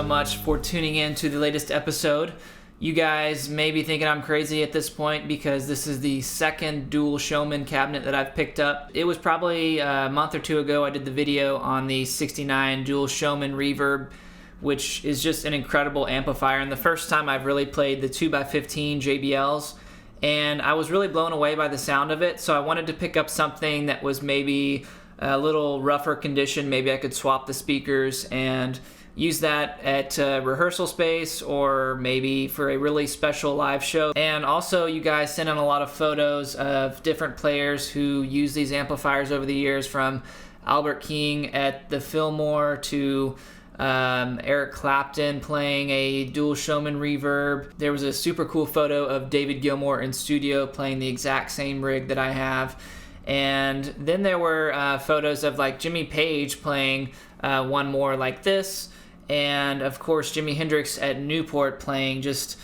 so much for tuning in to the latest episode. You guys may be thinking I'm crazy at this point because this is the second dual Showman cabinet that I've picked up. It was probably a month or two ago I did the video on the 69 dual Showman Reverb, which is just an incredible amplifier, and the first time I've really played the 2x15 JBLs, and I was really blown away by the sound of it. So I wanted to pick up something that was maybe a little rougher condition. Maybe I could swap the speakers and use that at rehearsal space, or maybe for a really special live show. And also, you guys sent in a lot of photos of different players who use these amplifiers over the years, from Albert King at the Fillmore to Eric Clapton playing a dual Showman Reverb. There was a super cool photo of David Gilmour in studio playing the exact same rig that I have. And then there were photos of like Jimmy Page playing one more like this, and of course Jimi Hendrix at Newport playing just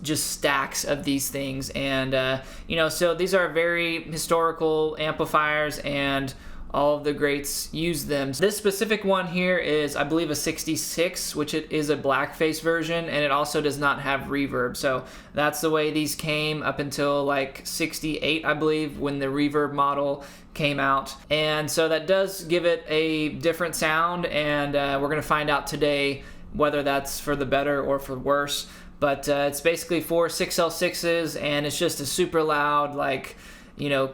stacks of these things. And so these are very historical amplifiers, and all of the greats use them. This specific one here is, I believe, a 66, which it is a blackface version, and it also does not have reverb. So that's the way these came up until like 68, I believe, when the reverb model came out. And so that does give it a different sound, and we're gonna find out today whether that's for the better or for worse. But it's basically 4 6L6s, and it's just a super loud, like,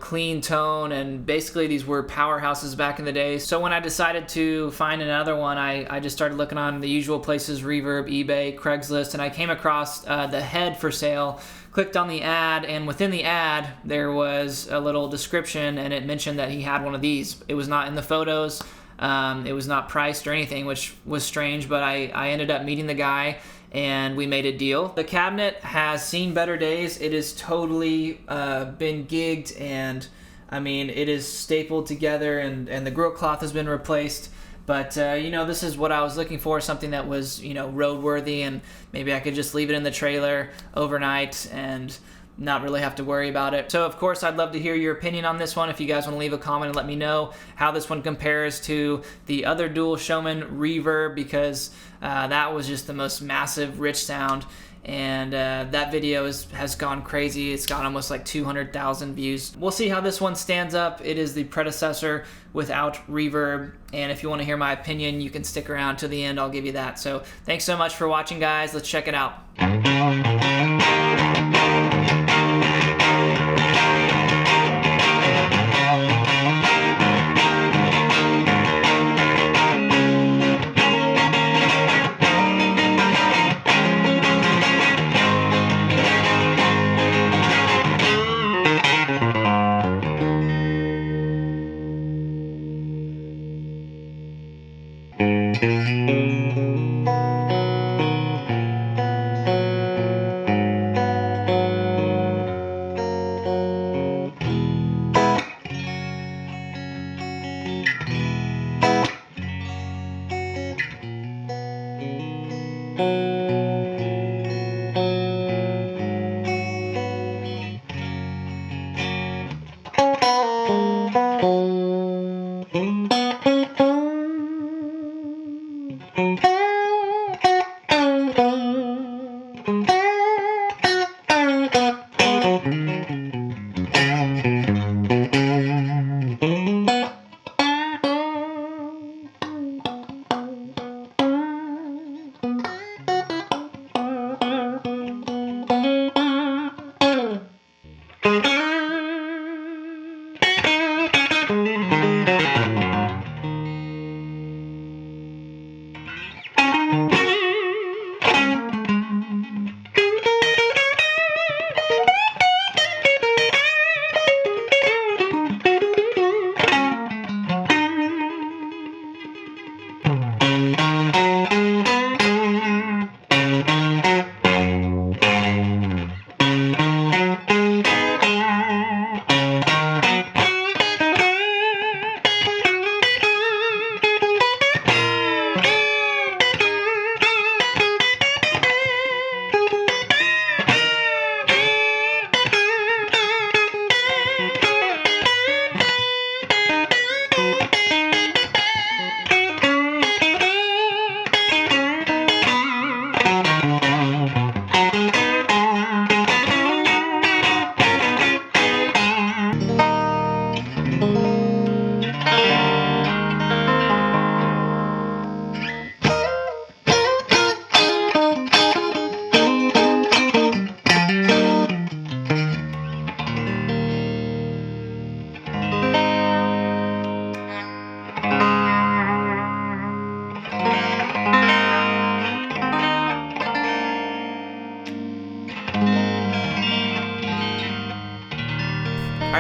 clean tone, and basically these were powerhouses back in the day. So when I decided to find another one, I just started looking on the usual places: Reverb, eBay, Craigslist, and I came across the head for sale. Clicked on the ad, and within the ad there was a little description, and it mentioned that he had one of these. It was not in the photos, it was not priced or anything, which was strange, but I ended up meeting the guy, and we made a deal. The cabinet has seen better days. It has totally been gigged, and I mean, it is stapled together, and the grill cloth has been replaced. But this is what I was looking for, something that was roadworthy, and maybe I could just leave it in the trailer overnight and not really have to worry about it. So of course, I'd love to hear your opinion on this one. If you guys want to leave a comment and let me know how this one compares to the other dual Showman Reverb, because that was just the most massive, rich sound. And that video has gone crazy. It's got almost like 200,000 views. We'll see how this one stands up. It is the predecessor without reverb, and if you want to hear my opinion, you can stick around to the end. I'll give you that. So thanks so much for watching, guys. Let's check it out.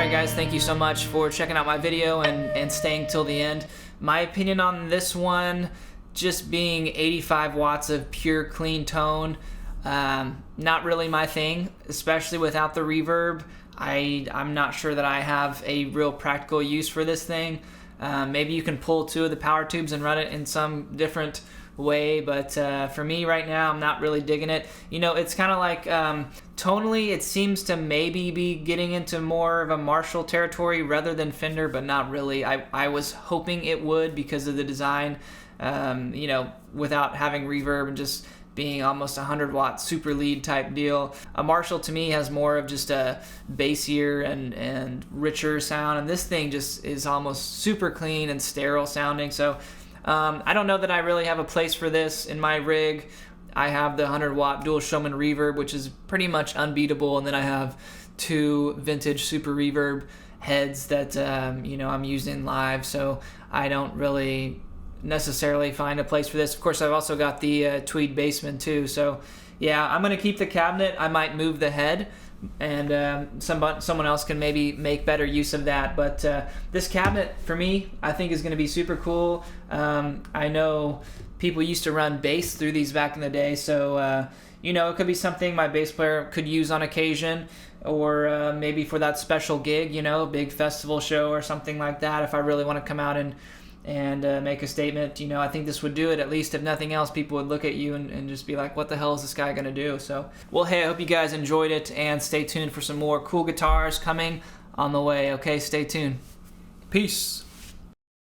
Alright guys, thank you so much for checking out my video and staying till the end. My opinion on this one, just being 85 watts of pure clean tone, not really my thing, especially without the reverb. I'm not sure that I have a real practical use for this thing. Maybe you can pull two of the power tubes and run it in some different way, but for me right now, I'm not really digging it. You know, it's kind of like tonally it seems to maybe be getting into more of a Marshall territory rather than Fender, but not really. I was hoping it would because of the design, you know, without having reverb and just being almost 100 watt super lead type deal. A Marshall to me has more of just a bassier and richer sound, and this thing just is almost super clean and sterile sounding. So I don't know that I really have a place for this in my rig. I have the 100 watt dual Showman reverb, which is pretty much unbeatable, and then I have two vintage super reverb heads that you know, I'm using live, so I don't really necessarily find a place for this. Of course, I've also got the Tweed Bassman too, so yeah, I'm gonna keep the cabinet. I might move the head, and someone else can maybe make better use of that, but this cabinet for me I think is going to be super cool. I know people used to run bass through these back in the day, so you know, it could be something my bass player could use on occasion, or maybe for that special gig, you know, big festival show or something like that. If I really want to come out and make a statement, you know, I think this would do it. At least if nothing else, people would look at you and just be like, what the hell is this guy gonna do? So, well, hey, I hope you guys enjoyed it, and stay tuned for some more cool guitars coming on the way. Okay, stay tuned. Peace.